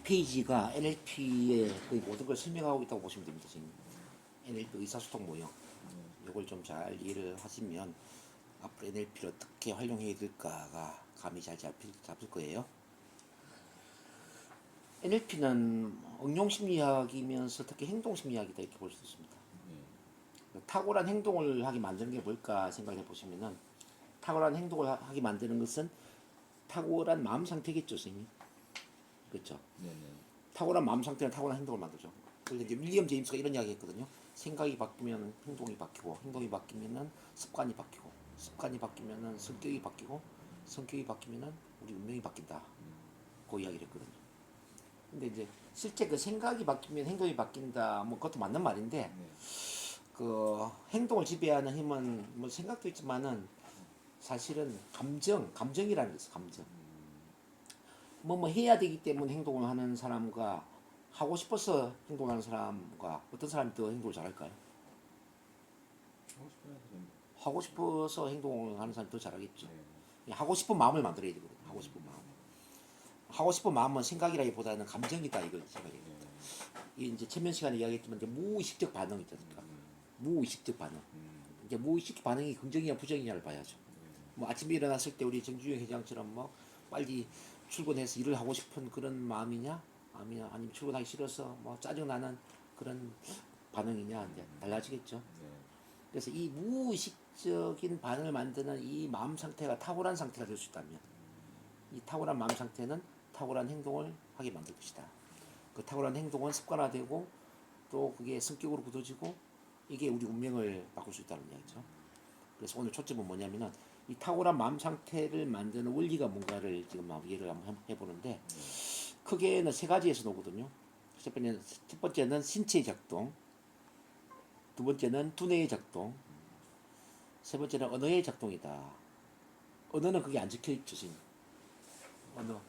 페이지가 NLP의 거의 모든 걸 설명하고 있다고 보시면 됩니다. 지금 NLP 의사소통 모형. 이걸 좀 잘 이해를 하시면 앞으로 NLP를 어떻게 활용해야 될까가 감이 잘 잡힐 거예요. NLP는 응용심리학이면서 특히 행동심리학이다 이렇게 볼 수 있습니다. 탁월한 행동을 하게 만드는 게 뭘까 생각해 보시면은 탁월한 행동을 하게 만드는 것은 탁월한 마음 상태겠죠, 선생님. 그렇죠. 네네. 탁월한 마음 상태는 탁월한 행동을 만들죠. 그래서 이제 윌리엄 제임스가 이런 이야기 했거든요. 생각이 바뀌면 행동이 바뀌고, 행동이 바뀌면은 습관이 바뀌고, 습관이 바뀌면은 성격이 바뀌고, 성격이 바뀌면은 우리 운명이 바뀐다. 그 이야기를 했거든요. 근데 이제 실제 그 생각이 바뀌면 행동이 바뀐다. 뭐 그것도 맞는 말인데, 네. 그 행동을 지배하는 힘은 뭐 생각도 있지만은 사실은 감정이라는 게 있어. 감정. 뭐 해야 되기 때문에 행동을 하는 사람과 하고 싶어서 행동하는 사람과 어떤 사람이 더 행동을 잘할까요? 하고 싶어요, 좀. 하고 싶어서 행동을 하는 사람이 더 잘하겠죠. 네. 하고 싶은 마음을 만들어야 되거든요. 하고 싶은 마음. 하고 싶은 마음은 생각이라기보다는 감정이다 이거 생각이에요. 이 이제前면 시간에 이야기했지만 이제 무의식적 반응 있지 않습니까? 무의식적 반응. 이제 무의식 반응이 긍정이냐 부정이냐를 봐야죠. 뭐 아침에 일어났을 때 우리 정주영 회장처럼 뭐 빨리 출근해서 일을 하고 싶은 그런 마음이냐, 아니면 출근하기 싫어서 뭐 짜증나는 그런 반응이냐 이제 달라지겠죠. 네. 그래서 이 무의식적인 반응을 만드는 이 마음 상태가 탁월한 상태가 될 수 있다면, 이 탁월한 마음 상태는 탁월한 행동을 하게 만들 것이다. 그 탁월한 행동은 습관화되고 또 그게 성격으로 굳어지고 이게 우리 운명을 바꿀 수 있다는 이야기죠. 그래서 오늘 초점은 뭐냐면은 이 탁월한 마음 상태를 만드는 원리가 뭔가를 지금 이해를 한번 해보는데 크게는 세 가지에서 나오거든요. 첫 번째는 신체의 작동, 두 번째는 두뇌의 작동, 세 번째는 언어의 작동이다. 언어는 그게 안 적혀 있죠, 지금. 언어.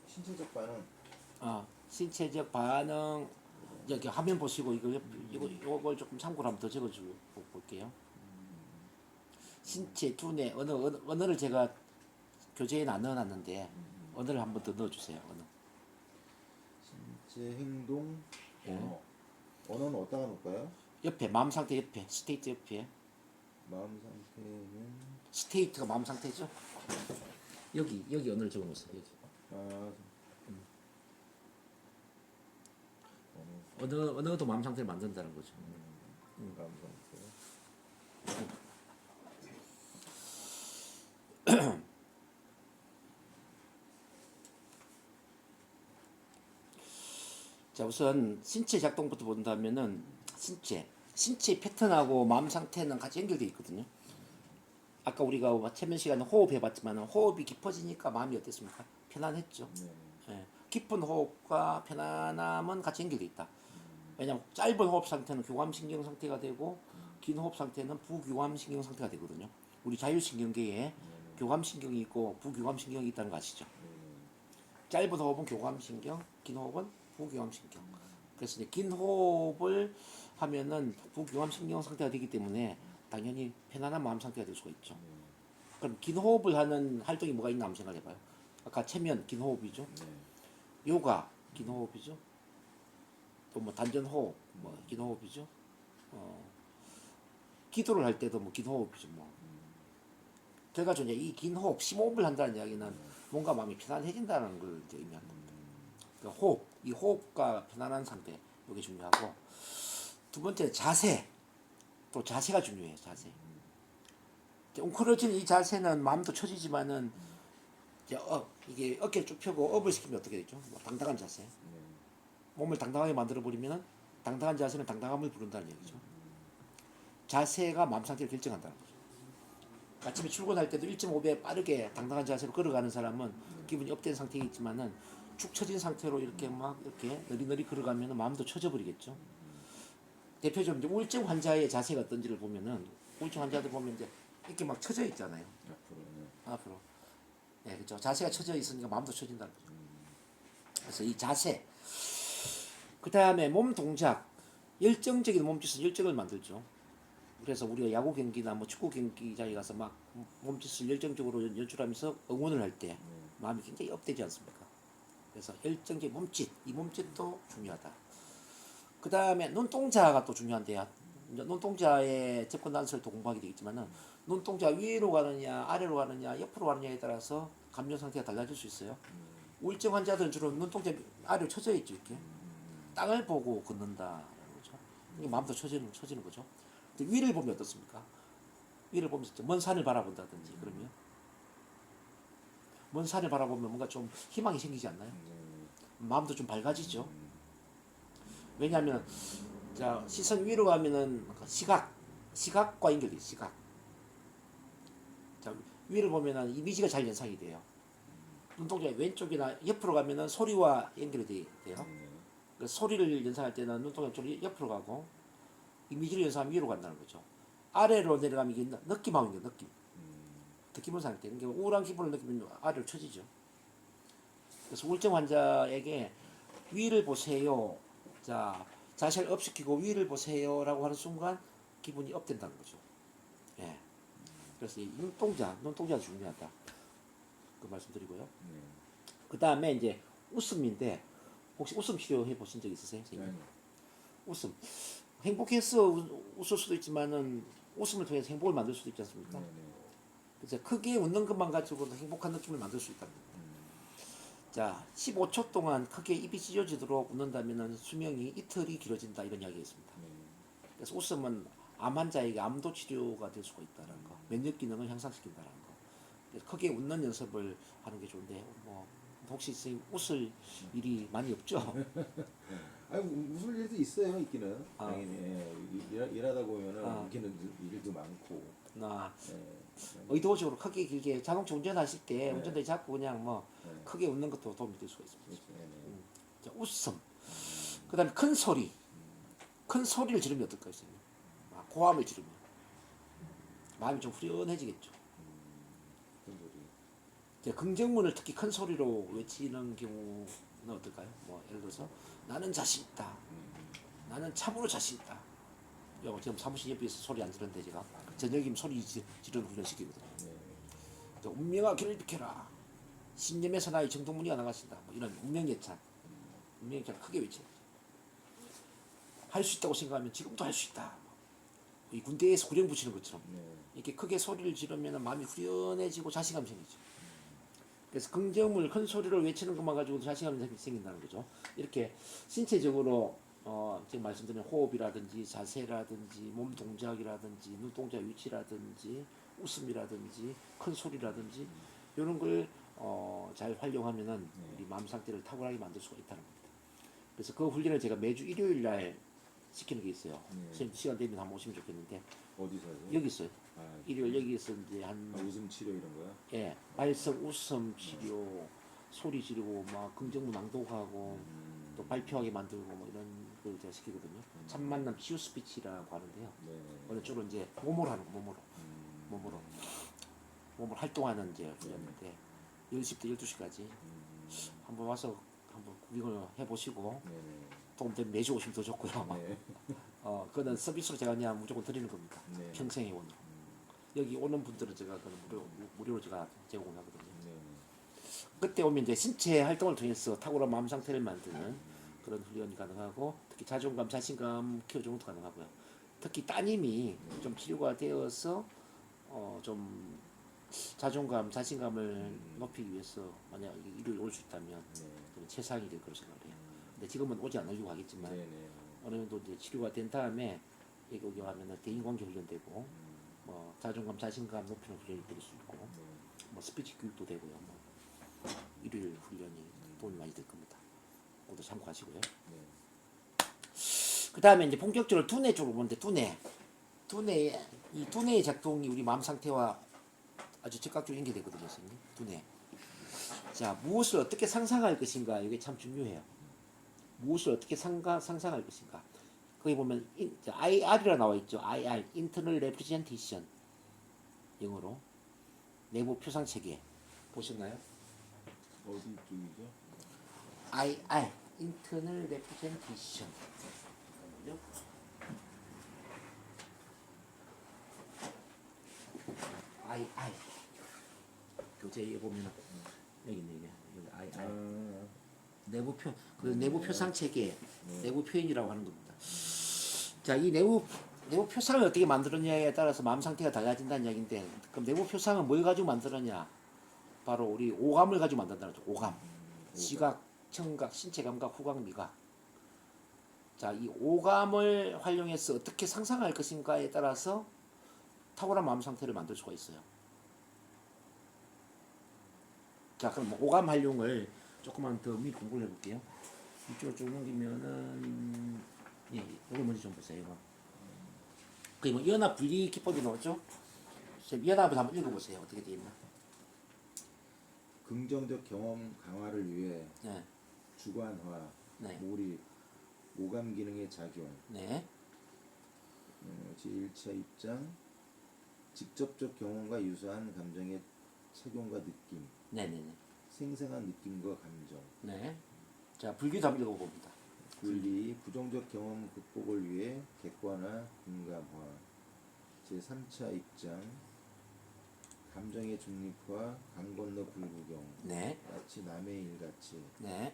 신체적 반응. 신체적 반응. 여기 화면 보시고 이걸 조금 참고로 한번 더 적어주고 볼게요. 신체, 두뇌, 언어를 제가 교재에 안 넣어놨는데 언어를 한번 더 넣어주세요. 언어. 신체, 행동, 언어. 언어는 어디다가 놓을까요? 옆에 마음 상태 옆에 스테이트 옆에 마음 상태는 스테이트가 마음 상태죠. 여기 언어를 적어놓으세요. 여기 아, 언어도 마음 상태를 만든다는 거죠. 마음 상태. 자, 우선 신체 작동부터 본다면은 신체 패턴하고 마음 상태는 같이 연결되어 있거든요. 아까 우리가 최면 시간에 호흡 해봤지만 호흡이 깊어지니까 마음이 어땠습니까? 편안했죠. 네. 예, 깊은 호흡과 편안함은 같이 연결되어 있다. 왜냐하면 짧은 호흡 상태는 교감신경 상태가 되고 긴 호흡 상태는 부교감신경 상태가 되거든요. 우리 자율신경계에 교감신경이 있고 부교감신경이 있다는 거 아시죠? 짧은 호흡은 교감신경, 긴 호흡은 부교감신경. 그래서 이제 긴 호흡을 하면은 부교감신경 상태가 되기 때문에 당연히 편안한 마음 상태가 될 수가 있죠. 그럼 긴 호흡을 하는 활동이 뭐가 있나 한번 생각해봐요. 아까 체면 긴 호흡이죠. 요가 긴 호흡이죠. 또 뭐 단전 호흡 뭐 긴 호흡이죠. 기도를 할 때도 뭐 긴 호흡이죠. 뭐 그래가지고 이제 이 긴 호흡, 심호흡을 한다는 이야기는 뭔가 마음이 편안해진다는 걸 이제 의미하는 겁니다. 그러니까 호흡, 이 호흡과 편안한 상태 이게 중요하고 두 번째 자세, 또 자세가 중요해요. 자세. 웅크러진 이 자세는 마음도 처지지만은 이제 이게 어깨를 쭉 펴고 업을 시키면 어떻게 되죠? 뭐 당당한 자세. 몸을 당당하게 만들어 버리면은 당당한 자세는 당당함을 부른다는 얘기죠. 자세가 마음 상태를 결정한다는 거죠. 아침에 출근할 때도 1.5배 빠르게 당당한 자세로 걸어가는 사람은 기분이 업된 상태이지만은 축 처진 상태로 이렇게 막 이렇게 느리느리 걸어가면 마음도 처져 버리겠죠. 대표적으로 이제 우울증 환자의 자세가 어떤지를 보면은 우울증 환자들 보면 이제 이렇게 막 처져 있잖아요. 앞으로. 네, 그렇죠. 자세가 처져 있으니까 마음도 처진다는 거죠. 그래서 이 자세, 그 다음에 몸 동작, 열정적인 몸짓은 열정을 만들죠. 그래서 우리가 야구 경기나 뭐 축구 경기장에 가서 막 몸짓을 열정적으로 연출하면서 응원을 할 때 마음이 굉장히 업되지 않습니까? 그래서 열정적 몸짓, 이 몸짓도 중요하다. 그 다음에 눈동자가 또 중요한데요. 이제 눈동자의 접근 단서를 또 공부하게 되겠지만은 눈동자 위로 가느냐, 아래로 가느냐, 옆으로 가느냐에 따라서 감정 상태가 달라질 수 있어요. 우울증 환자들은 주로 눈동자 아래로 쳐져 있죠, 이렇게. 땅을 보고 걷는다라는 거죠. 이게 마음도 쳐지는 거죠. 근데 위를 보면 어떻습니까? 위를 보면서 먼 산을 바라본다든지 그러면 먼 산을 바라보면 뭔가 좀 희망이 생기지 않나요? 마음도 좀 밝아지죠. 왜냐하면 자 시선 위로 가면은 시각과 연결돼 시각. 자 위를 보면은 이미지가 잘 연상이 돼요. 눈동자 왼쪽이나 옆으로 가면은 소리와 연결이 돼요. 그 소리를 연상할 때는 눈동자 쪽이 옆으로 가고 이미지를 연상하면 위로 간다는 거죠. 아래로 내려가면 이게 느낌하고 있는 느낌. 느낌을 상할 때, 그러니까 우울한 기분을 느끼면 아래로 쳐지죠. 그래서 우울증 환자에게 위를 보세요. 자, 자신을 업시키고 위를 보세요라고 하는 순간 기분이 업된다는 거죠. 예. 그래서 이 눈동자 중요하다. 그 말씀드리고요. 그 다음에 이제 웃음인데 혹시 웃음 치료해 보신 적 있으세요, 선생님? 웃음. 행복해서 웃을 수도 있지만은 웃음을 통해서 행복을 만들 수도 있지 않습니까? 그래서 크게 웃는 것만 가지고도 행복한 느낌을 만들 수 있답니다. 자, 15초 동안 크게 입이 찢어지도록 웃는다면 수명이 이틀이 길어진다 이런 이야기가 있습니다. 그래서 웃음은 암 환자에게 암도 치료가 될 수가 있다는 거, 면역 기능을 향상시킨다는 거. 그래서 크게 웃는 연습을 하는 게 좋은데 뭐 혹시 선생님 웃을 일이 많이 없죠? 아니 웃을 일도 있어요, 있기는. 아. 당연히 일하다 보면은 아. 웃기는 일도 많고. 나 예. 의도적으로 크게 길게 자동차 운전하실 때 네. 운전대 잡고 그냥 뭐 네. 크게 웃는 것도 도움이 될 수가 있습니다. 그렇죠. 네. 자, 웃음. 그다음에 큰 소리. 큰 소리를 지르면 어떨까요, 선생님? 고함을 지르면 마음이 좀 후련해지겠죠. 그런 소리. 자, 긍정문을 특히 큰 소리로 외치는 경우는 어떨까요? 뭐 예를 들어서 나는 자신 있다. 나는 참으로 자신 있다. 요 지금 사무실 옆에서 소리 안 지르는데 제가 저녁이면 소리 지르는 훈련 시키거든요. 또 운명아 길을 비켜라. 신념에서 나의 정동문이가 나가신다. 뭐 이런 운명예찬, 운명예찬 크게 외치는 거죠. 할 수 있다고 생각하면 지금도 할 수 있다. 이 군대에서 구령 붙이는 것처럼 이렇게 크게 소리를 지르면 마음이 후련해지고 자신감이 생기죠. 그래서 긍정물 큰 소리를 외치는 것만 가지고도 자신감이 생긴다는 거죠. 이렇게 신체적으로 지금 말씀드린 호흡이라든지 자세라든지 몸 동작이라든지 눈동자 위치라든지 웃음이라든지 큰 소리라든지 이런 걸 잘 활용하면은 우리 마음 상태를 탁월하게 만들 수가 있다는 겁니다. 그래서 그 훈련을 제가 매주 일요일 날 시키는 게 있어요. 선생님 시간 되면 한번 오시면 좋겠는데 어디서 하세요? 여기 있어요. 아, 일요일 여기서 이제 한 웃음 치료 이런 거야? 예, 발성 웃음 치료 소리 지르고 막 긍정문 낭독하고 또 발표하게 만들고 뭐 이런 걸 제가 시키거든요. 참 만남 치유 스피치라고 하는데요. 네. 오늘 주로 이제 몸으로 하는 거, 몸으로 활동하는 이제 훈련인데 10시부터 12시까지 한번 와서 한번 구경을 해보시고 네. 도움되면 매주 오시면 더 좋고요. 네. 그거는 서비스로 제가 그냥 무조건 드리는 겁니다. 네. 평생 회원으로. 여기 오는 분들은 제가 그건 무료로 제가 제공을 하거든요. 네. 그때 오면 이제 신체 활동을 통해서 탁월한 마음 상태를 만드는 그런 훈련이 가능하고 특히 자존감, 자신감 키워주는 것도 가능하고요. 특히 따님이 좀 치료가 되어서 좀 자존감, 자신감을 높이기 위해서 만약 일요일 올 수 있다면 저는 최상이 될 거라고 생각을 해요. 근데 지금은 오지 않으려고 하겠지만 네. 네. 어느 정도 이제 치료가 된 다음에 여기 오게 하면은 대인관계 훈련되고 뭐 자존감, 자신감 높이는 훈련이 될 수 있고 뭐 스피치 교육도 되고요. 뭐 일요일 훈련이 도움이 많이 될 겁니다. 그것도 참고하시고요. 그 다음에 이제 본격적으로 두뇌 쪽으로 보는데 이 두뇌의 작동이 우리 마음 상태와 아주 즉각적으로 연결되거든요, 선생님. 두뇌. 자, 무엇을 어떻게 상상할 것인가 이게 참 중요해요. 무엇을 어떻게 상상할 것인가. 거기 보면 IR이라 나와 있죠. IR, Internal Representation. 영어로 내부 표상 체계 보셨나요? 어디 쪽이죠? IR, Internal Representation. 잠깐만요. IR. 교재에 보면 여기 있네. 여기 IR. 내부 표, 그 내부 표상 체계, 네. 내부 표현이라고 하는 겁니다. 자, 이 내부 표상을 어떻게 만들었냐에 따라서 마음 상태가 달라진다는 이야기인데, 그럼 내부 표상은 뭘 가지고 만들었냐? 바로 우리 오감을 가지고 만든다는 거죠. 오감. 시각, 청각, 신체 감각, 후각, 미각. 자, 이 오감을 활용해서 어떻게 상상할 것인가에 따라서 탁월한 마음 상태를 만들 수가 있어요. 자, 그럼 오감 활용을 조금만 더 미리 공부를 해볼게요. 이쪽으로 쭉 넘기면은, 예, 이거 먼저 좀 보세요. 이거. 뭐 연합 분리 기법이 나왔죠? 연합을 한번 읽어보세요. 어떻게 되어 있나? 긍정적 경험 강화를 위해 네, 주관화, 네, 몰입, 오감 기능의 작용, 네, 제1차 입장, 직접적 경험과 유사한 감정의 착용과 느낌, 네, 네, 네. 생생한 느낌과 감정, 네. 자, 불교도 한번 읽어봅니다. 분리, 부정적 경험 극복을 위해 객관화, 공감화, 제3차 입장, 감정의 중립화, 강 건너 불구경, 네, 마치 남의 일같이. 네.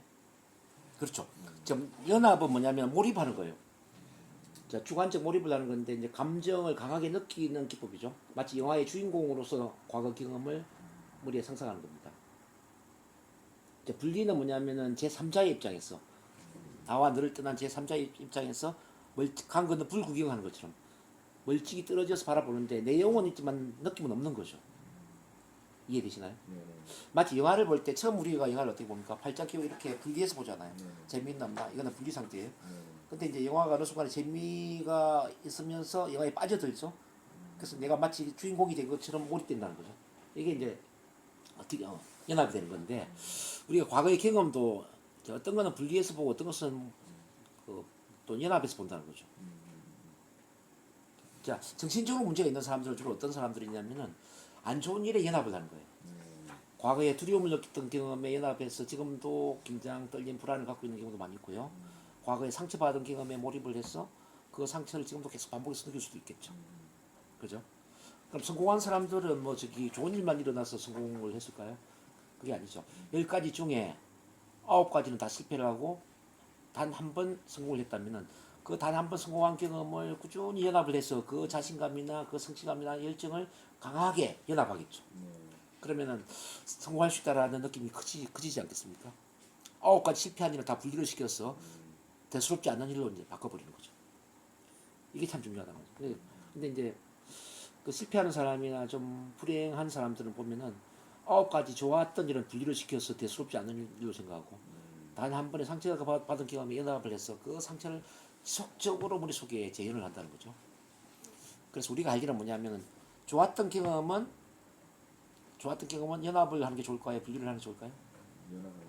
그렇죠. 지금 연합은 뭐냐면 몰입하는 거예요. 자, 주관적 몰입을 하는 건데 이제 감정을 강하게 느끼는 기법이죠. 마치 영화의 주인공으로서 과거 경험을 머리에 상상하는 겁니다. 이제 분리는 뭐냐면은 제3자의 입장에서 나와 너를 떠난 제3자의 입장에서 강 건너 불 구경하는 것처럼 멀찍이 떨어져서 바라보는데 내용은 있지만 느낌은 없는 거죠. 이해되시나요? 네, 마치 영화를 볼 때 처음 우리가 영화를 어떻게 봅니까? 팔짱 끼고 이렇게 분리해서 보잖아요. 네. 재미있나 없나? 이거는 분리 상태예요. 네, 근데 이제 영화가 어느 순간에 재미가 있으면서 영화에 빠져들죠. 그래서 내가 마치 주인공이 된 것처럼 몰입된다는 거죠. 이게 이제 어떻게 연합이 되는 건데 우리가 과거의 경험도 이제 어떤 거는 분리해서 보고 어떤 것은 또 연합해서 본다는 거죠. 자, 정신적으로 문제가 있는 사람들은 주로 어떤 사람들이냐면은 안 좋은 일에 연합을 하는 거예요. 과거에 두려움을 느꼈던 경험에 연합해서 지금도 긴장, 떨림, 불안을 갖고 있는 경우도 많이 있고요. 과거에 상처받은 경험에 몰입을 해서 그 상처를 지금도 계속 반복해서 느낄 수도 있겠죠. 그죠? 그럼 성공한 사람들은 뭐 저기 좋은 일만 일어나서 성공을 했을까요? 그게 아니죠. 10가지 중에 9가지는 다 실패를 하고 단 한 번 성공을 했다면은 그 단 한 번 성공한 경험을 꾸준히 연합을 해서 그 자신감이나 그 성취감이나 열정을 강하게 연합하겠죠. 그러면은 성공할 수 있다라는 느낌이 커지지 않겠습니까? 9가지 실패한 일을 다 분리를 시켜서 대수롭지 않은 일로 이제 바꿔버리는 거죠. 이게 참 중요하다는 거죠. 근데 이제 그 실패하는 사람이나 좀 불행한 사람들은 보면은 9가지 좋았던 일은 분리를 시켜서 대수롭지 않은 일로 생각하고 단 한 번의 상처가 받은 경험에 연합을 해서 그 상처를 지속적으로 머릿속에 재현을 한다는 거죠. 그래서 우리가 알기는 뭐냐면 좋았던 경험은 연합을 하는 게 좋을까요? 분리를 하는 게 좋을까요? 연합하게.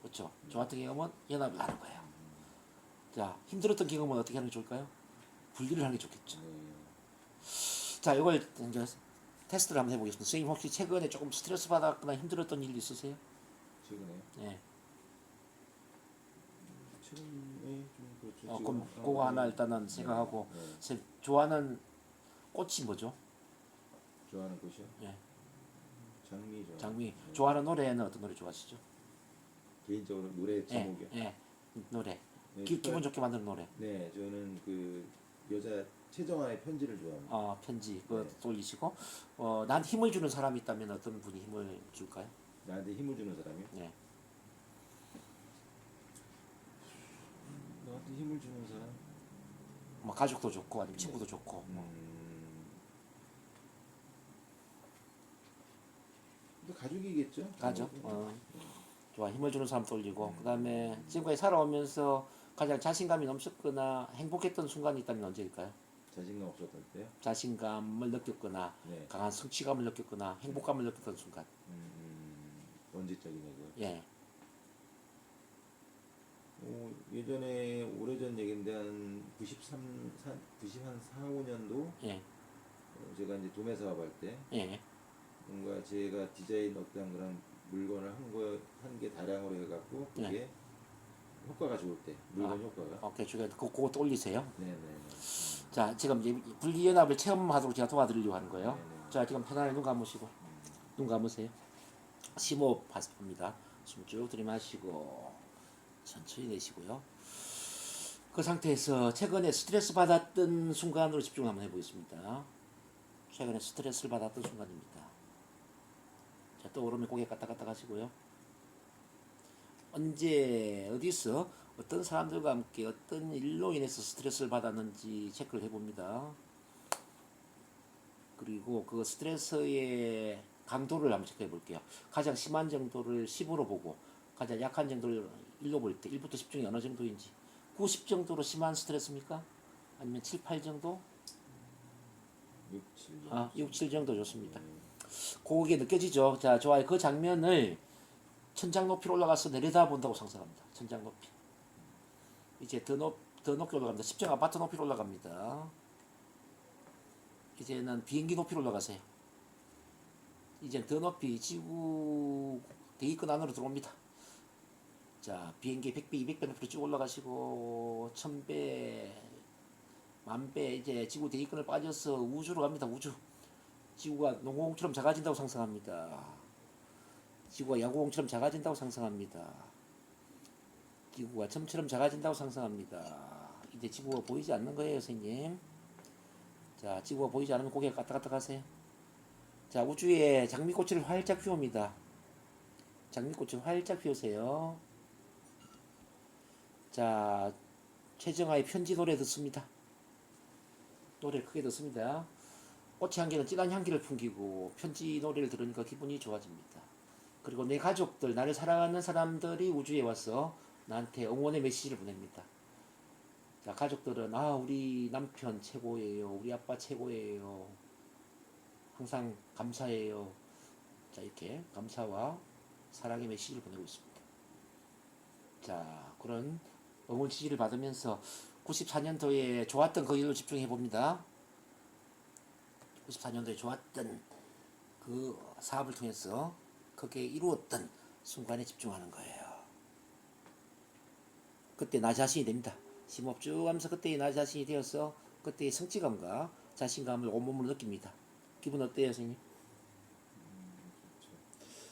그렇죠. 좋았던 경험은 연합을 하는 거예요. 자, 힘들었던 경험은 어떻게 하는 게 좋을까요? 분리를 하는 게 좋겠죠. 자, 이걸 이제 테스트를 한번 해보겠습니다. 선생님 혹시 최근에 조금 스트레스 받았거나 힘들었던 일 있으세요? 최근에 네. 최근에 좀 그렇죠. 그럼 그거 하나 일단은 생각하고 네. 좋아하는 꽃이 뭐죠? 좋아하는 곳이요? 예. 장미 좋아. 장미. 좋아하는 노래는 어떤 노래 좋아하시죠? 개인적으로 노래 제목이요. 예. 노래. 네, 기분 좋게 만드는 노래. 네, 저는 그 여자 최정아의 편지를 좋아합니다. 편지 그거 네. 돌리시고 난 힘을 주는 사람이 있다면 어떤 분이 힘을 줄까요? 나한테 힘을 주는 사람이요? 네. 나한테 힘을 주는 사람? 뭐 가족도 좋고 아니면 친구도 좋고 뭐. 근데 가족이겠죠? 가족. 좋아. 힘을 주는 사람 돌리고 그다음에 지금까지 살아오면서 가장 자신감이 넘쳤거나 행복했던 순간이 있다면 언제일까요? 자신감 없었을 때요? 자신감을 느꼈거나 네. 강한 성취감을 느꼈거나 행복감을 느꼈던 순간. 언제적인 얘기요? 예. 예전에 오래전 얘기인데 한 94, 5년도 제가 이제 도매 사업할 때 예. 뭔가 제가 디자인 어떤 그런 물건을 한 게 다량으로 해갖고 그게 효과가 좋을 때 물건 효과가. 오케이. 그거 올리세요. 네네. 자, 지금 이제 분리연합을 체험하도록 제가 도와드리려고 하는 거예요. 네네. 자, 지금 편안하게 눈 감으시고 눈 감으세요. 심호흡 합니다. 숨 쭉 들이마시고 천천히 내쉬고요. 그 상태에서 최근에 스트레스 받았던 순간으로 집중 한번 해보겠습니다. 최근에 스트레스를 받았던 순간입니다. 자, 떠오르면 고개 까딱까딱 하시고요. 언제 어디서 어떤 사람들과 함께 어떤 일로 인해서 스트레스를 받았는지 체크를 해봅니다. 그리고 그 스트레스의 강도를 한번 체크해 볼게요. 가장 심한 정도를 10으로 보고 가장 약한 정도를 1로 볼 때 1부터 10 중에 어느 정도인지 90 정도로 심한 스트레스입니까? 아니면 7, 8 정도? 6, 7. 6, 7 정도 좋습니다. 그게 느껴지죠? 자, 좋아요. 그 장면을 천장 높이로 올라가서 내려다 본다고 상상합니다. 천장 높이. 이제 더 높게 올라갑니다. 10층 아파트 높이로 올라갑니다. 이제는 비행기 높이로 올라가세요. 이제 더 높이 지구 대기권 안으로 들어옵니다. 자, 비행기 100배, 200배 높이로 쭉 올라가시고 1000배, 10,000배 이제 지구 대기권을 빠져서 우주로 갑니다. 우주. 지구가 농구공처럼 작아진다고 상상합니다. 지구가 야구공처럼 작아진다고 상상합니다. 지구가 점처럼 작아진다고 상상합니다. 이제 지구가 보이지 않는 거예요, 선생님. 자, 지구가 보이지 않으면 고개 까딱까딱 하세요. 자, 우주에 장미꽃을 활짝 피웁니다. 장미꽃을 활짝 피우세요. 자, 최정아의 편지 노래 듣습니다. 노래를 크게 듣습니다. 꽃의 향기는 진한 향기를 풍기고 편지 노래를 들으니까 기분이 좋아집니다. 그리고 내 가족들, 나를 사랑하는 사람들이 우주에 와서 나한테 응원의 메시지를 보냅니다. 자, 가족들은 우리 남편 최고예요. 우리 아빠 최고예요. 항상 감사해요. 자, 이렇게 감사와 사랑의 메시지를 보내고 있습니다. 자, 그런 응원 지지를 받으면서 94년도에 좋았던 그 일로 집중해 봅니다. 94년도에 좋았던 그 사업을 통해서 그게 이루었던 순간에 집중하는 거예요. 그때 나 자신이 됩니다. 심호흡 쭉 하면서 그때의 나 자신이 되어서 그때의 성취감과 자신감을 온몸으로 느낍니다. 기분 어때요, 선생님?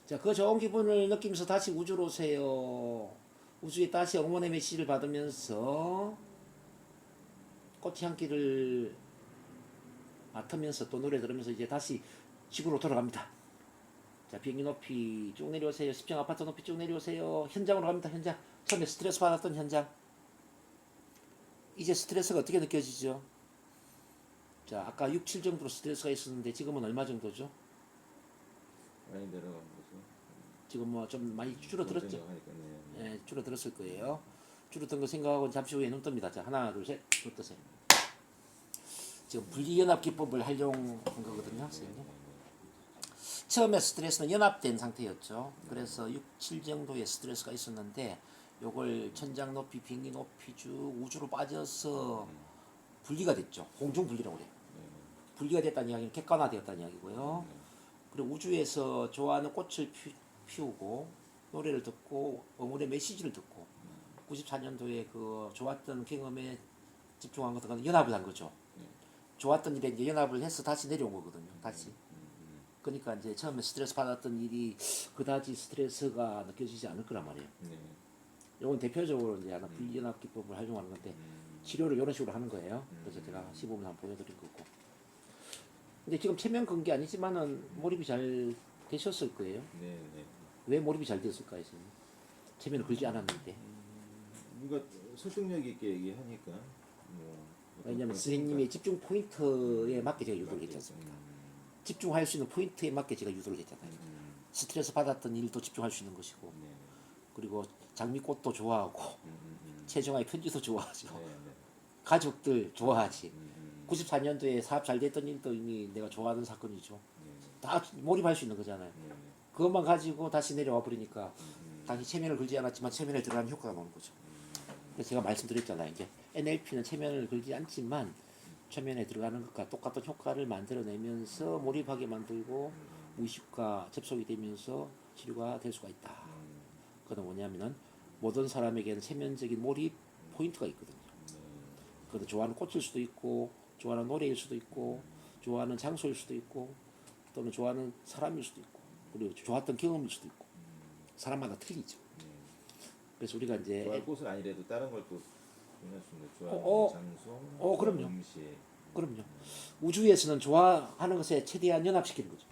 자, 그 좋은 기분을 느끼면서 다시 우주로 오세요. 우주에 다시 응원의 메시지를 받으면서 꽃의 향기를 맡으면서 또 노래 들으면서 이제 다시 지구로 돌아갑니다. 자, 비행기 높이 쭉 내려오세요. 10층 아파트 높이 쭉 내려오세요. 현장으로 갑니다. 현장. 처음에 스트레스 받았던 현장. 이제 스트레스가 어떻게 느껴지죠? 자, 아까 6, 7 정도로 스트레스가 있었는데 지금은 얼마 정도죠? 많이 내려간 거죠. 지금 뭐 좀 많이 줄어들었죠? 생각하니까, 네. 예, 줄어들었을 거예요. 줄어든 거 생각하고 잠시 후에 눈 뜹니다. 자, 하나, 둘, 셋, 눈 뜨세요. 지금 분리연합 기법을 활용한 거거든요, 선생님. 처음에 스트레스는 연합된 상태였죠. 그래서 6, 7 정도의 스트레스가 있었는데 요걸 천장 높이, 비행기 높이 쭉 우주로 빠져서 분리가 됐죠. 공중 분리라고 그래요. 분리가 됐다는 이야기는 객관화되었다는 이야기고요. 그리고 우주에서 좋아하는 꽃을 피우고 노래를 듣고 응원의 메시지를 듣고 94년도에 그 좋았던 경험에 집중한 것은 연합을 한 거죠. 좋았던 일에 이제 연합을 해서 다시 내려온 거거든요. 다시. 그러니까 이제 처음에 스트레스 받았던 일이 그다지 스트레스가 느껴지지 않을 거란 말이에요. 이건 대표적으로 이제 하나 분리연합 기법을 활용하는 건데 치료를 이런 식으로 하는 거예요. 그래서 제가 시범을 한번 보여드린 거고. 근데 지금 체면 건 게 아니지만은 몰입이 잘 되셨을 거예요. 네. 왜 몰입이 잘 됐을까요, 선생님? 체면을 걸지 않았는데. 뭔가 설득력 있게 얘기하니까. 왜냐면 선생님의 집중 포인트에 맞게 제가 유도를 했지 않습니까? 집중할 수 있는 포인트에 맞게 제가 유도를 했잖아요. 스트레스 받았던 일도 집중할 수 있는 것이고, 그리고 장미꽃도 좋아하고, 최정아의 편지도 좋아하죠. 가족들 좋아하지. 94년도에 사업 잘 됐던 일도 이미 내가 좋아하는 사건이죠. 다 몰입할 수 있는 거잖아요. 그것만 가지고 다시 내려와 버리니까 다시 체면을 걸지 않았지만 체면에 들어가는 효과가 나오는 거죠. 그래서 제가 말씀드렸잖아요. 이제 NLP는 체면을 걸지 않지만 체면에 들어가는 것과 똑같은 효과를 만들어내면서 몰입하게 만들고 무의식과 접속이 되면서 치료가 될 수가 있다. 그건 뭐냐면은 모든 사람에게는 체면적인 몰입 포인트가 있거든요. 그것도 좋아하는 꽃일 수도 있고 좋아하는 노래일 수도 있고 좋아하는 장소일 수도 있고 또는 좋아하는 사람일 수도 있고 그리고 좋았던 경험일 수도 있고 사람마다 틀리죠. 그래서 우리가 이제 좋아할 곳은 아니래도 다른 걸 또 표현할 수 있는 좋아하는 어, 장소, 그럼요. 음식. 그럼요. 우주에서는 좋아하는 것에 최대한 연합시키는 거죠.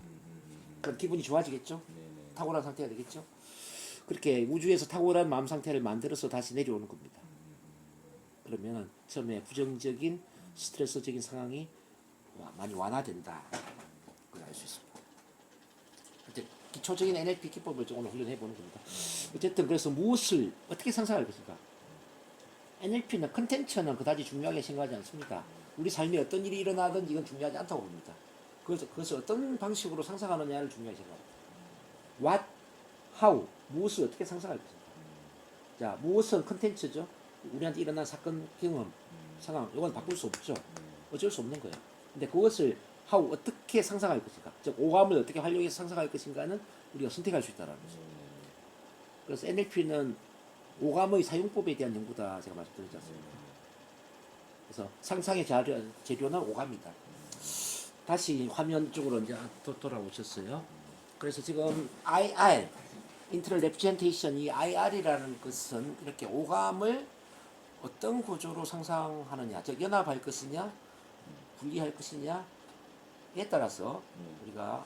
그럼 기분이 좋아지겠죠. 네네. 탁월한 상태가 되겠죠. 그렇게 우주에서 탁월한 마음 상태를 만들어서 다시 내려오는 겁니다. 그러면 처음에 부정적인 스트레스적인 상황이 많이 완화된다. 그걸 알 수 있습니다. 이제 기초적인 NLP 기법을 좀 오늘 훈련해 보는 겁니다. 어쨌든 그래서 무엇을 어떻게 상상할 것인가? NLP는 컨텐츠는 그다지 중요하게 생각하지 않습니다. 우리 삶에 어떤 일이 일어나든 이건 중요하지 않다고 봅니다. 그것을 어떤 방식으로 상상하느냐를 중요하게 생각합니다. What, how, 무엇을 어떻게 상상할 것인가? 자, 무엇은 컨텐츠죠. 우리한테 일어난 사건, 경험, 상황, 이건 바꿀 수 없죠. 어쩔 수 없는 거예요. 근데 그것을 how, 어떻게 상상할 것인가, 즉 오감을 어떻게 활용해서 상상할 것인가는 우리가 선택할 수 있다는 거죠. 그래서 NLP는 오감의 사용법에 대한 연구다 제가 말씀드렸지 않습니까? 그래서 상상의 재료는 오감이다. 다시 화면 쪽으로 이제 돌아오셨어요. 그래서 지금 IR, Internal Representation, 이 IR이라는 것은 이렇게 오감을 어떤 구조로 상상하느냐, 즉 연합할 것이냐, 분리할 것이냐에 따라서 우리가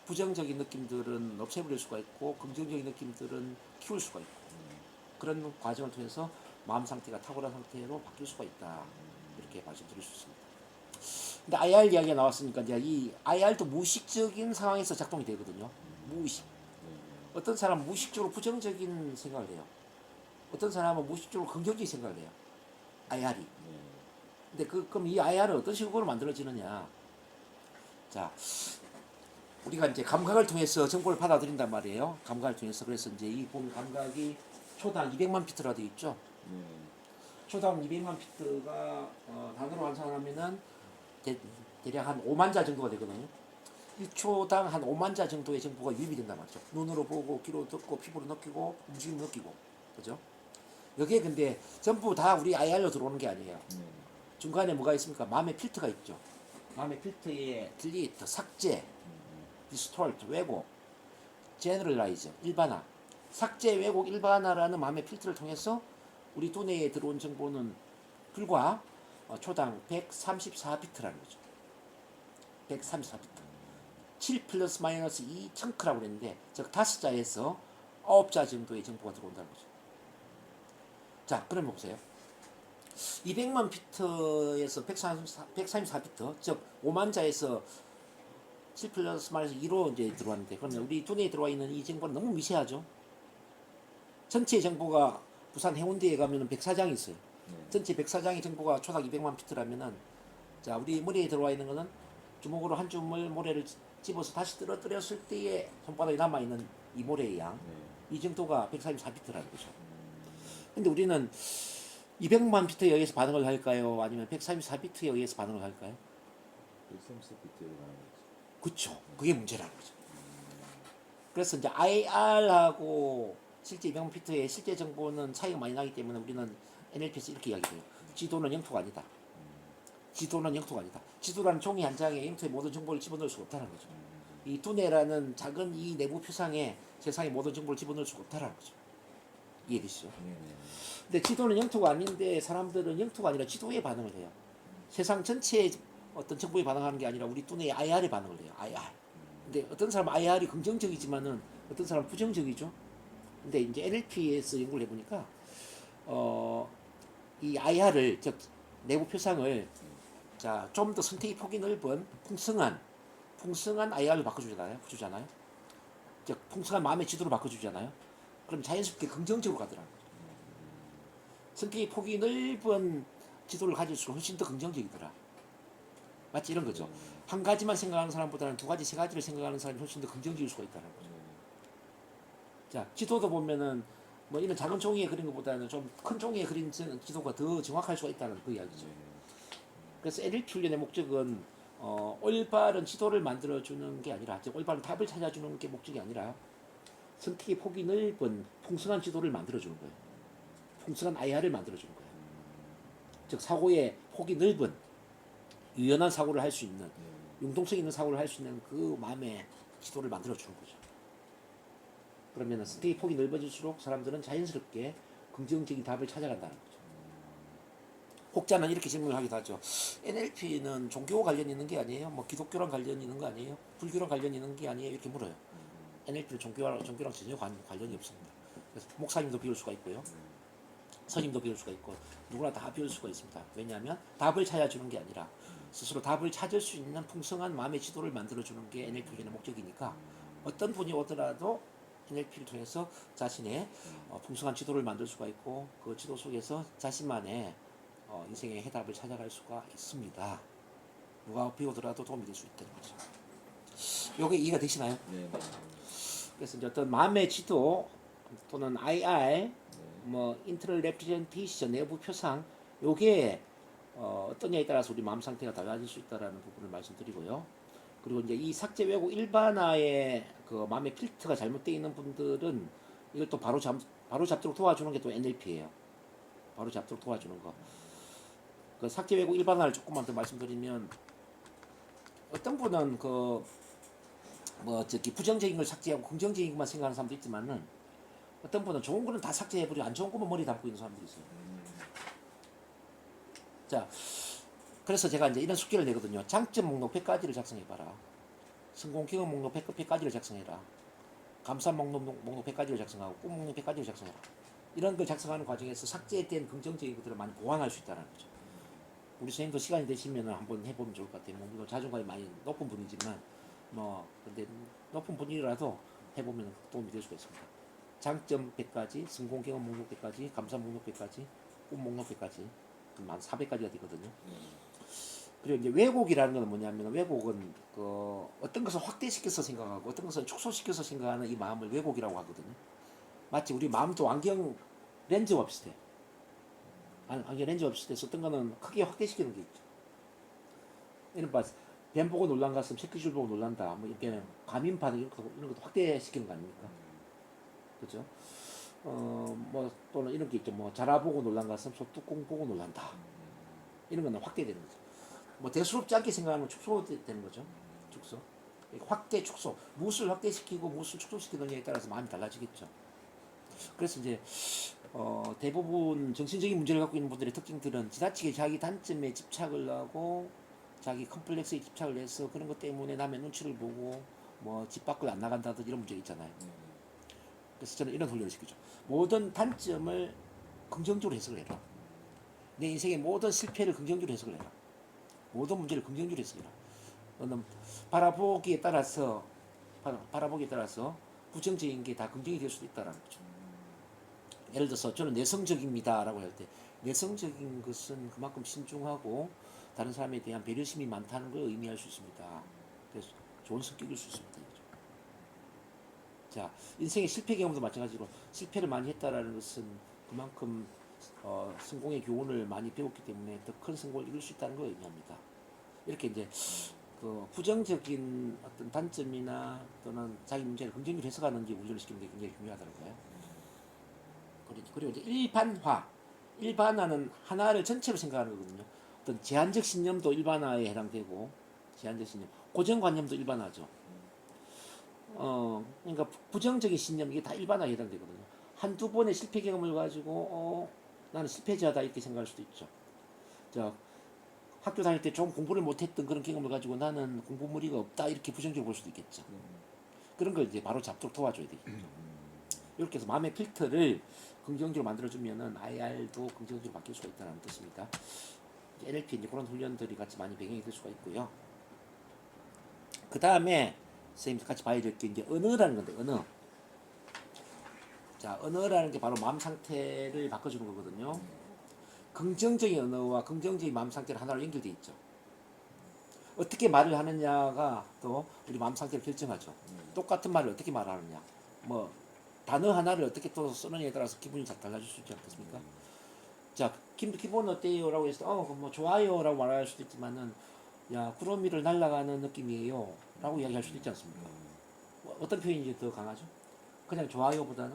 부정적인 느낌들은 없애버릴 수가 있고 긍정적인 느낌들은 키울 수가 있고 그런 과정을 통해서 마음 상태가 탁월한 상태로 바뀔 수가 있다. 이렇게 말씀드릴 수 있습니다. 근데 IR 이야기가 나왔으니까 이제 이 IR도 무의식적인 상황에서 작동이 되거든요. 무의식. 어떤 사람은 무의식적으로 부정적인 생각을 해요. 어떤 사람은 무의식적으로 긍정적인 생각을 해요. IR이. 근데 그럼 이 IR은 어떤 식으로 만들어지느냐? 자, 우리가 이제 감각을 통해서 정보를 받아들인단 말이에요. 감각을 통해서. 그래서 이제 이 감각이 초당 200만 피트라 되어 있죠. 초당 200만 피트가 단으로 환산하면은 대략 한 5만 자 정도가 되거든요. 1초당 한 5만 자 정도의 정보가 유입이 된단 말이죠. 눈으로 보고, 귀로 듣고, 피부로 느끼고, 움직임 느끼고, 그죠? 여기에 근데 전부 다 우리 IR로 들어오는 게 아니에요. 중간에 뭐가 있습니까? 마음의 필터가 있죠. 마음의 필터에 딜리트, 삭제, 디스톨트, 왜곡, 제너럴라이즈, 일반화. 삭제, 왜곡, 일반화라는 마음의 필터를 통해서 우리 두뇌에 들어온 정보는 불과 초당 134비트라는 거죠. 134비트. 7 플러스 마이너스 2 청크라고 그랬는데, 즉 5자에서 9자 정도의 정보가 들어온다는 거죠. 자, 그럼 보세요. 200만 피트에서 134비트, 즉 5만 자에서 7 플러스 마이너스 2로 이제 들어왔는데, 그러면 우리 두뇌에 들어와 있는 이 정보는 너무 미세하죠. 전체 정보가 부산 해운대에 가면은 104장이 있어요. 전체 104장의 정보가 초당 200만 피트라면은, 자, 우리 머리에 들어와 있는 거는 주먹으로 한 줌을 모래를 집어서 다시 떨어뜨렸을 때에 손바닥에 남아있는 이 모래의 양, 이 정도가 134비트라는 거죠. 근데 우리는 200만 비트에 의해서 반응을 할까요? 아니면 134비트에 의해서 반응을 할까요? 134비트에 가는 거죠. 그렇죠. 그게 문제라는 거죠. 그래서 이제 IR하고 실제 200만 비트의 실제 정보는 차이가 많이 나기 때문에 우리는 NLP에서 이렇게 이야기해요. 지도는 영토가 아니다. 지도는 영토가 아니다. 지도라는 종이 한 장에 영토의 모든 정보를 집어넣을 수가 없다는 거죠. 이 두뇌라는 작은 이 내부 표상에 세상의 모든 정보를 집어넣을 수가 없다는 거죠. 이해되시죠? 근데 지도는 영토가 아닌데 사람들은 영토가 아니라 지도에 반응을 해요. 세상 전체의 어떤 정보에 반응하는 게 아니라 우리 두뇌의 IR에 반응을 해요. IR. 근데 어떤 사람은 IR이 긍정적이지만은 어떤 사람은 부정적이죠. 근데 이제 NLP에서 연구를 해보니까 이 IR을, 즉 내부 표상을 자, 좀 더 선택의 폭이 넓은 풍성한 IR로 바꿔주잖아요. 즉 풍성한 마음의 지도로 바꿔주잖아요. 그럼 자연스럽게 긍정적으로 가더라고요. 선택의 폭이 넓은 지도를 가질수록 훨씬 더 긍정적이더라. 마치 이런 거죠. 한 가지만 생각하는 사람보다는 두 가지, 세 가지를 생각하는 사람이 훨씬 더 긍정적일 수가 있다는 거죠. 자, 지도도 보면은 뭐 이런 작은 종이에 그린 것보다는 좀 큰 종이에 그린 지도가 더 정확할 수가 있다는 그 이야기죠. 그래서 NLP 훈련의 목적은 올바른 지도를 만들어주는 게 아니라, 즉 올바른 답을 찾아주는 게 목적이 아니라 선택의 폭이 넓은 풍성한 지도를 만들어주는 거예요. 풍성한 IR을 만들어주는 거예요. 즉 사고의 폭이 넓은 유연한 사고를 할 수 있는, 융통성 있는 사고를 할 수 있는 그 마음의 지도를 만들어주는 거죠. 그러면 선택의 폭이 넓어질수록 사람들은 자연스럽게 긍정적인 답을 찾아간다는 거죠. 혹자는 이렇게 질문을 하기도 하죠. NLP는 종교 관련 있는 게 아니에요? 뭐 기독교랑 관련 있는 거 아니에요? 불교랑 관련 있는 게 아니에요? 이렇게 물어요. NLP는 종교랑 전혀 관련이 없습니다. 그래서 목사님도 비울 수가 있고요. 스님도 비울 수가 있고 누구나 다 비울 수가 있습니다. 왜냐하면 답을 찾아주는 게 아니라 스스로 답을 찾을 수 있는 풍성한 마음의 지도를 만들어주는 게 NLP의 목적이니까 어떤 분이 오더라도 NLP를 통해서 자신의 풍성한 지도를 만들 수가 있고 그 지도 속에서 자신만의 인생의 해답을 찾아갈 수가 있습니다. 누가 비오더라도 도움이 될 수 있다는 거죠. 요게 이해가 되시나요? 네. 그래서 이제 어떤 마음의 지도 또는 IR 뭐 인터널 레프레젠테이션 내부 표상 요게 어떠냐에 따라서 우리 마음 상태가 달라질 수 있다라는 부분을 말씀드리고요. 그리고 이제 이 삭제 왜곡 일반화의 그 마음의 필터가 잘못되어 있는 분들은 이걸 또 바로 잡도록 도와주는 게 또 NLP예요. 바로 잡도록 도와주는 거. 그 삭제 왜곡 일반화를 조금만 더 말씀드리면 어떤 분은 그 뭐 저기 부정적인 걸 삭제하고 긍정적인 것만 생각하는 사람도 있지만은 어떤 분은 좋은 거는 다 삭제해버리고 안 좋은 것만 머리에 담고 있는 사람들이 있어요. 자, 그래서 제가 이제 이런 숙제를 내거든요. 장점 목록 100가지를 작성해봐라. 성공 경험 목록 100가지를 작성해라. 감사 목록 100가지를 작성하고 꿈 목록 100가지를 작성해라. 이런 걸 작성하는 과정에서 삭제된 긍정적인 것들을 많이 보완할 수 있다는 거죠. 우리 선생님도 시간이 되시면 한번 해보면 좋을 것 같아요. 뭐 물론 자존감이 많이 높은 분이지만 뭐 근데 높은 분이라도 해보면 도움이 될 수가 있습니다. 장점 100가지, 성공 경험 목록 100가지, 감사 목록 100가지, 꿈 목록 100가지, 한 400가지가 되거든요. 그리고 이제 왜곡이라는 건 뭐냐면 왜곡은 그 어떤 것을 확대시켜서 생각하고 어떤 것을 축소시켜서 생각하는 이 마음을 왜곡이라고 하거든요. 마치 우리 마음도 안경 렌즈와 비슷해. 안경 렌즈와 비슷해서 어떤 거는 크게 확대시키는 게 있죠. 이런 봐, 뱀 보고 놀란 가슴, 새끼줄 보고 놀란다. 뭐 이렇게 과민판 이런 것도 확대시키는 거 아닙니까? 그죠? 뭐 또는 이런 게 있죠. 뭐 자라보고 놀란 가슴, 소뚜껑 보고 놀란다. 이런 거는 확대되는 거죠. 뭐 대수롭지 않게 생각하면 축소되는 거죠. 축소. 확대, 축소. 무엇을 확대시키고 무엇을 축소시키느냐에 따라서 마음이 달라지겠죠. 그래서 이제 대부분 정신적인 문제를 갖고 있는 분들의 특징들은 지나치게 자기 단점에 집착을 하고 자기 컴플렉스에 집착을 해서 그런 것 때문에 남의 눈치를 보고 뭐 집 밖을 안 나간다든지 이런 문제가 있잖아요. 그래서 저는 이런 훈련을 시키죠. 모든 단점을 긍정적으로 해석을 해라. 내 인생의 모든 실패를 긍정적으로 해석을 해라. 모든 문제를 긍정적으로 해석해라. 너는 바라보기에 따라서 부정적인 게 다 긍정이 될 수도 있다는 거죠. 예를 들어서 저는 내성적입니다라고 할 때 내성적인 것은 그만큼 신중하고 다른 사람에 대한 배려심이 많다는 걸 의미할 수 있습니다. 그래서 좋은 성격일 수 있습니다. 이거죠. 자, 인생의 실패 경험도 마찬가지로 실패를 많이 했다라는 것은 그만큼 성공의 교훈을 많이 배웠기 때문에 더 큰 성공을 이룰 수 있다는 걸 의미합니다. 이렇게 이제 그 부정적인 어떤 단점이나 또는 자기 문제를 긍정적으로 해석하는 게 운전을 시키는 게 굉장히 중요하다는 거예요. 그리고 이제 일반화는 하나를 전체로 생각하는 거거든요. 어떤 제한적 신념도 일반화에 해당되고 제한적 신념, 고정관념도 일반화죠. 그러니까 부정적인 신념 이게 다 일반화에 해당되거든요. 한두 번의 실패 경험을 가지고 나는 실패자다 이렇게 생각할 수도 있죠. 자, 학교 다닐 때 좀 공부를 못했던 그런 경험을 가지고 나는 공부무리가 없다 이렇게 부정적으로 볼 수도 있겠죠. 그런 걸 이제 바로 잡도록 도와줘야 되겠죠. 이렇게 해서 마음의 필터를 긍정적으로 만들어주면은 IR도 긍정적으로 바뀔 수가 있다는 뜻입니다. NLP 이제 그런 훈련들이 같이 많이 배경이 될 수가 있고요. 그 다음에 선생님 같이 봐야 될 게 이제 언어라는 건데 언어. 자, 언어라는 게 바로 마음 상태를 바꿔주는 거거든요. 긍정적인 언어와 긍정적인 마음 상태는 하나로 연결돼 있죠. 어떻게 말을 하느냐가 또 우리 마음 상태를 결정하죠. 똑같은 말을 어떻게 말하느냐. 뭐 단어 하나를 어떻게 또 쓰느냐에 따라서 기분이 달라질 수 있지 않겠습니까? 자, 기분 어때요? 라고 해서 뭐 좋아요 라고 말할 수도 있지만은 야, 구름 위를 날아가는 느낌이에요 라고 이야기할 수도 있지 않습니까? 뭐 어떤 표현이 더 강하죠? 그냥 좋아요보다는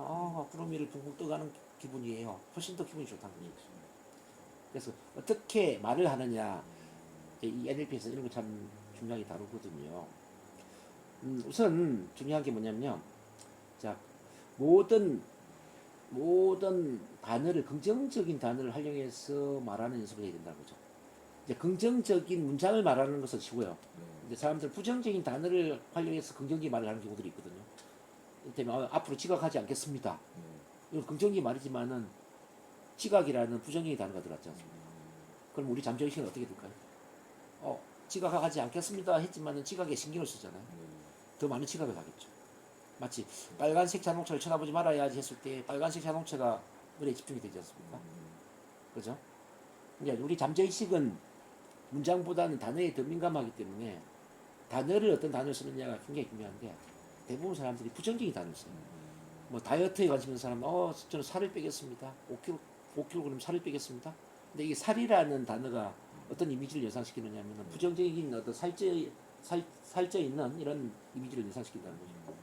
구름 위를 붕붕 떠가는 기분이에요. 훨씬 더 기분이 좋다는 얘기죠. 그래서 어떻게 말을 하느냐, 이 NLP에서 이런 거 참 중요하게 다루거든요. 우선 중요한 게 뭐냐면요. 자, 모든 모든 단어를 긍정적인 단어를 활용해서 말하는 연습을 해야 된다는 거죠. 이제 긍정적인 문장을 말하는 것은 치고요. 네. 이제 사람들 부정적인 단어를 활용해서 긍정적인 말을 하는 경우들이 있거든요. 이를테면 앞으로 지각하지 않겠습니다. 네. 이건 긍정적인 말이지만은 지각이라는 부정적인 단어가 들어갔지 않습니까? 그럼 우리 잠재의식은 어떻게 될까요? 지각하지 않겠습니다 했지만은 지각에 신경을 쓰잖아요. 네. 더 많은 지각을 하겠죠. 마치 빨간색 자동차를 쳐다보지 말아야지 했을 때 빨간색 자동차가 머리에 집중이 되지 않습니까? 그죠? 그러니까 우리 잠재의식은 문장보다는 단어에 더 민감하기 때문에 단어를 어떤 단어를 쓰느냐가 굉장히 중요한데 대부분 사람들이 부정적인 단어를 써요. 뭐 다이어트에 관심 있는 사람은 저는 살을 빼겠습니다. 5kg 살을 빼겠습니다. 근데 이게 살이라는 단어가 어떤 이미지를 연상시키느냐면 부정적인 어떤 살쪄 있는 이런 이미지를 연상시킨다는 거죠.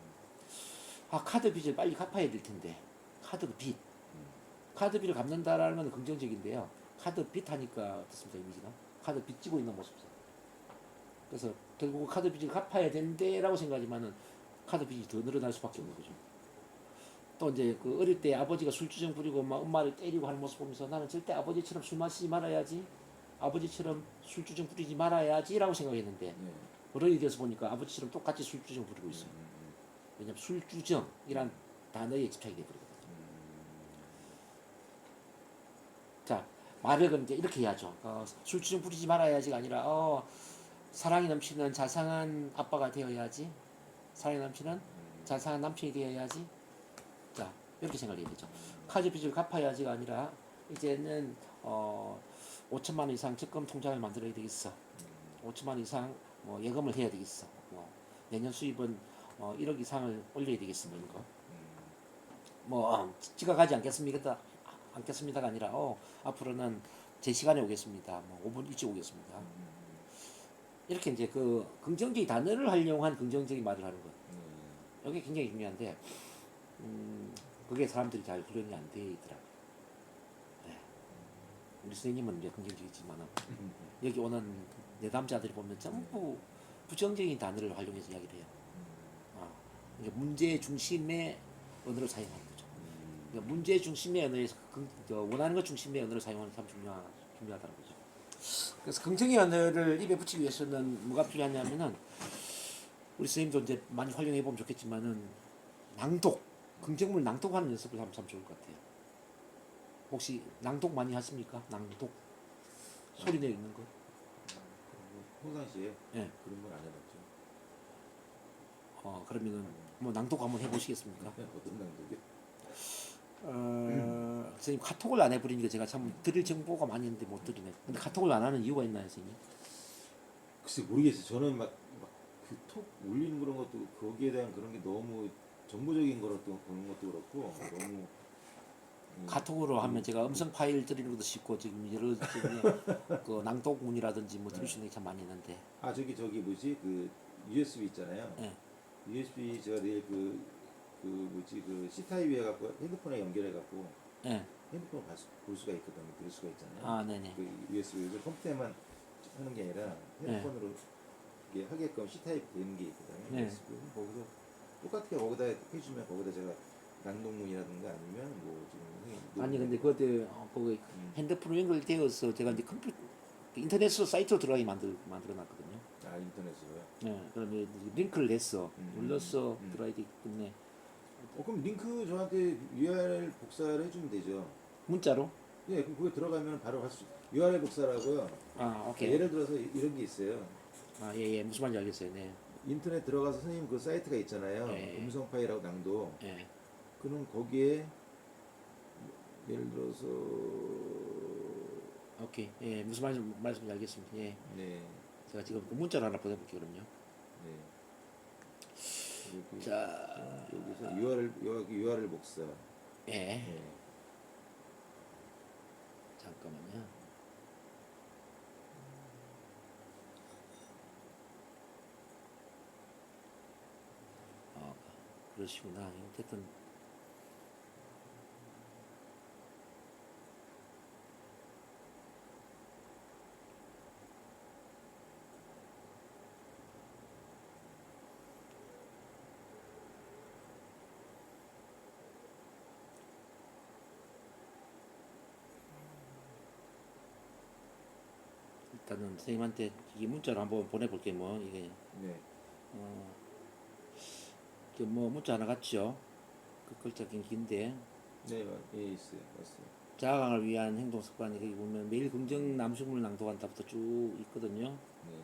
카드 빚을 빨리 갚아야 될 텐데 카드 빚 카드 빚을 갚는다라는 건 긍정적인데요. 카드 빚 하니까 어떻습니까 이미지가? 카드 빚 지고 있는 모습이죠. 그래서 결국 카드 빚을 갚아야 된대라고 생각하지만은 카드 빚이 더 늘어날 수밖에 없는 거죠. 또 이제 그 어릴 때 아버지가 술주정 부리고 막 엄마를 때리고 하는 모습 보면서 나는 절대 아버지처럼 술 마시지 말아야지, 아버지처럼 술주정 부리지 말아야지라고 생각했는데 네. 어른이 돼서 보니까 아버지처럼 똑같이 술주정 부리고 있어요. 왜냐면 술주정이란 단어에 집착이 되거든요. 자, 말을 그럼 이제 이렇게 해야죠. 술주정 부리지 말아야지가 아니라 사랑이 넘치는 자상한 아빠가 되어야지, 사랑이 넘치는 자상한 남편이 되어야지. 자, 이렇게 생각해야 되죠. 카드 빚을 갚아야지가 아니라 이제는 5천만 원 이상 적금 통장을 만들어야 되겠어. 5천만 원 이상 예금을 해야 되겠어. 내년 수입은 1억 이상을 올려야 되겠어. 이런 거. 지각하지 않겠습니다가 아니라 앞으로는 제 시간에 오겠습니다. 5분 일찍 오겠습니다. 이렇게 이제 그 긍정적인 단어를 활용한 긍정적인 말을 하는 것. 이게 굉장히 중요한데 그게 사람들이 잘 훈련이 안 돼 있더라고요. 네. 우리 선생님은 이제 긍정적이지만 여기 오는 내담자들이 보면 전부 부정적인 단어를 활용해서 이야기를 해요. 그러니까 문제 중심의 언어를 사용하는 거죠. 그러니까 문제 중심의 언어에서 원하는 것 중심의 언어를 사용하는 게 참 중요하다는 거죠. 그래서 긍정의 언어를 입에 붙이기 위해서는 뭐가 필요하냐면은 우리 선생님도 이제 많이 활용해 보면 좋겠지만은 낭독, 긍정물 낭독하는 연습을 하면 참 좋을 것 같아요. 혹시 낭독 많이 하십니까? 낭독 소리 내 있는 거? 평상시에 네. 그런 건 안 해봤죠. 그러면은 뭐 낭독 한번 해보시겠습니까? 어떤 낭독이? 선생님 카톡을 안 해버리니까 제가 참 드릴 정보가 많이 있는데 못 드리네. 근데 카톡을 안 하는 이유가 있나요, 선생님? 글쎄 모르겠어요. 저는 막 그 톡 올리는 그런 것도 거기에 대한 그런 게 너무 정보적인 거라도 그런 것도 그렇고 너무 카톡으로 하면 제가 음성 파일 드리는 것도 쉽고 지금 여러 그 낭독문이라든지 뭐 드릴 수 있는 게 참 많이 있는데. 저기 뭐지 그 USB 있잖아요. 네. USB 제가 내일 그 C타입에 갖고 핸드폰에 연결해 갖고 네. 핸드폰 볼 수가 있거든요. 들을 수가 있잖아요. 네네. 그 USB를 컴퓨터에만 하는 게 아니라 핸드폰으로 이게 하게끔 C타입 되는 게 있거든요. 네. 거기서 똑같게 거기다 해주면 거기다 제가 낭독문이라든가 아니면 뭐 지금 아니 근데 그때 거기 핸드폰으로 연결되어서 제가 이제 인터넷으로 사이트로 들어가게 만들어놨거든요. 인터넷으로요? 네. 그러면 링크를 냈어. 눌러서 들어가야 되기 때문에. 그럼 링크 저한테 URL 복사를 해주면 되죠. 문자로? 예, 그럼 거기 들어가면 바로 URL 복사라고요. 오케이. 예를 들어서 이런 게 있어요. 예. 무슨 말인지 알겠어요. 네. 인터넷 들어가서 선생님 그 사이트가 있잖아요. 예. 음성 파일하고 낭독. 예. 그럼 거기에 예를 들어서 오케이. 예. 무슨 말씀인지 알겠습니다. 예. 네. 제가 지금 그 문자로 하나 보내볼게요. 그럼요. 네. 자. 여기서 URL 복사. 예. 네. 잠깐만요. 그러시구나. 어쨌든 일단은 선생님한테 이 문자로 한번 보내볼게 뭐 이게 네. 뭐 문자 하나 갔죠. 그 글자 긴 긴데 네, 예, 있어요. 왔어요. 자아강을 위한 행동 습관 여기 보면 매일 긍정 남식물 낭독한다부터 쭉 있거든요. 네.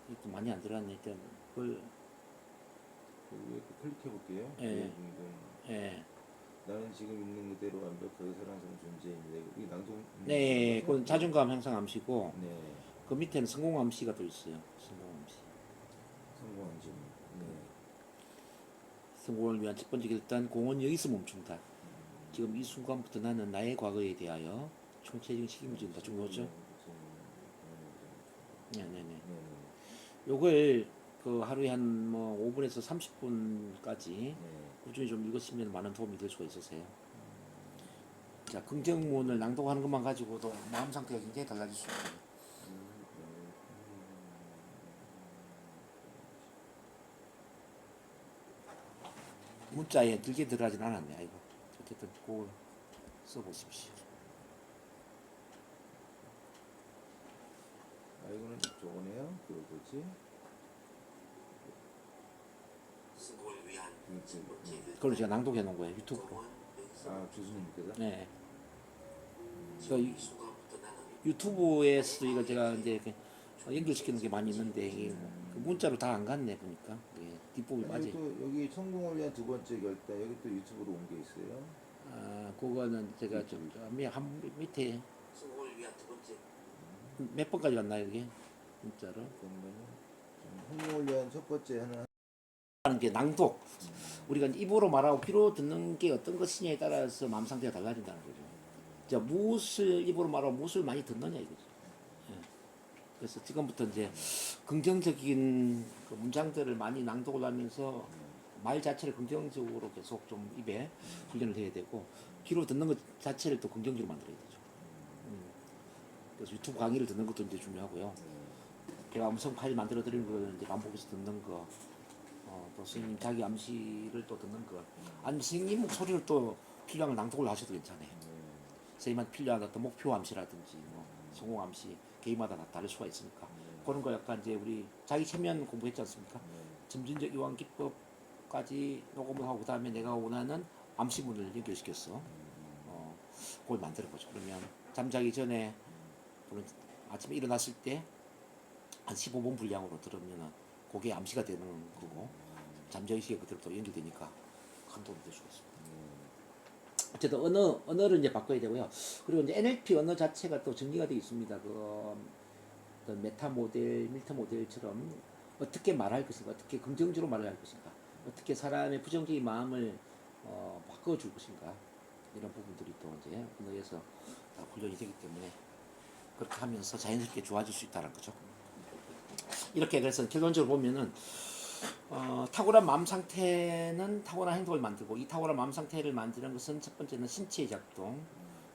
이것도 많이 안 들어갔네. 일단 그걸 그리고 클릭해 볼게요. 예. 네, 운동. 예. 나는 지금 있는 그대로 완벽하게 사랑스러운 존재입니다. 이 낭송. 네, 거죠? 그건 자존감 향상 암시고 네. 그 밑에는 성공 암시가 또 있어요. 성공 암시. 성공한 점. 네. 성공을 위한 첫 번째 결단 공은 여기서 멈춘다. 지금 이 순간부터 나는 나의 과거에 대하여 총체적인 책임을 진다. 중요하죠? 네네네. 네. 요걸 그 하루에 한 뭐 5분에서 30분까지 네. 꾸준히 좀 읽으시면 많은 도움이 될 수가 있으세요. 자, 긍정문을 낭독하는 것만 가지고도 마음 상태가 굉장히 달라질 수 있어요. 문자에 들게 들어가진 않았네. 아이고. 어쨌든 그걸 써보십시오. 아, 이거는 저거네요. 그 뭐지? 그걸 제가 낭독해 놓은 거예요. 유튜브로. 아, 교수님께서? 네. 그 유튜브에서 이거 제가 이제 이렇게 연결시키는 게 많이 있는데 이게 그 문자로 다 안 갔네 보니까 뒷부분이 여기 빠져. 또 여기 성공을 위한 두 번째 결단 여기 또 유튜브로 온 게 있어요. 아, 그거는 제가 좀 밑에 몇 번까지 갔나요 이게 문자로? 그러면은 성공을 위한 첫 번째 하나. 하는 게 낭독. 우리가 입으로 말하고 귀로 듣는 게 어떤 것이냐에 따라서 마음 상태가 달라진다는 거죠. 자, 무엇을 입으로 말하고 무엇을 많이 듣느냐 이거죠. 예. 그래서 지금부터 이제 긍정적인 그 문장들을 많이 낭독을 하면서 말 자체를 긍정적으로 계속 좀 입에 훈련을 해야 되고 귀로 듣는 것 자체를 또 긍정적으로 만들어야 되죠. 그래서 유튜브 강의를 듣는 것도 이제 중요하고요. 제가 음성 파일 만들어 드리는 걸 이제 반복해서 듣는 거, 또 선생님 자기 암시를 또 듣는 거, 아니면 선생님 목소리를 또 필요한 낭독을 하셔도 괜찮아요. 선생님한테 필요한 어떤 목표 암시라든지 뭐 성공 암시 개인마다 다 다를 수가 있으니까 그런 거 약간 이제 우리 자기 체면 공부했지 않습니까? 점진적 이완 기법까지 녹음을 하고 그다음에 내가 원하는 암시문을 연결시켰어. 그걸 만들어 보죠. 그러면 잠자기 전에 또는 아침에 일어났을 때 한 15분 분량으로 들으면은 그게 암시가 되는 거고 잠자기 시에 그대로 또 연결되니까 큰 도움이 될 수가 있습니다. 어쨌든 언어를 이제 바꿔야 되고요. 그리고 이제 NLP 언어 자체가 또 정리가 되어 있습니다. 그 어떤 메타 모델, 밀터 모델처럼 어떻게 말할 것인가, 어떻게 긍정적으로 말을 할 것인가, 어떻게 사람의 부정적인 마음을 바꿔줄 것인가 이런 부분들이 또 이제 언어에서 다 훈련이 되기 때문에 그렇게 하면서 자연스럽게 좋아질 수 있다는 거죠. 이렇게 그래서 결론적으로 보면은 탁월한 마음 상태는 탁월한 행동을 만들고 이 탁월한 마음 상태를 만드는 것은 첫 번째는 신체의 작동,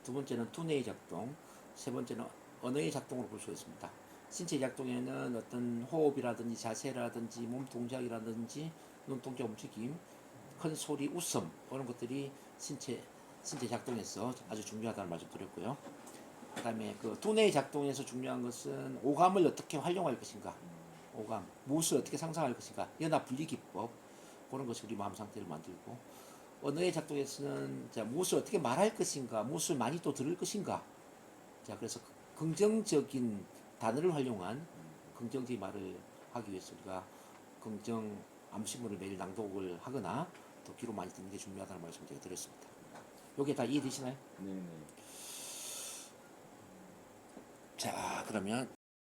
두 번째는 두뇌의 작동, 세 번째는 언어의 작동으로 볼 수 있습니다. 신체 작동에는 어떤 호흡이라든지 자세라든지 몸 동작이라든지 눈동자 움직임, 큰 소리, 웃음 이런 것들이 신체 작동에서 아주 중요하다는 말씀 드렸고요. 그다음에 그 두뇌의 작동에서 중요한 것은 오감을 어떻게 활용할 것인가, 오감, 무엇을 어떻게 상상할 것인가, 연합 분리 기법 그런 것이 우리 마음 상태를 만들고 언어의 작동에서는 자 무엇을 어떻게 말할 것인가, 무엇을 많이 또 들을 것인가. 자 그래서 긍정적인 단어를 활용한 긍정적인 말을 하기 위해서 우리가 긍정 암시문을 매일 낭독을 하거나 또 귀로 많이 듣는 게 중요하다는 말씀을 제가 드렸습니다. 요게 다 이해되시나요? 네네. 자 그러면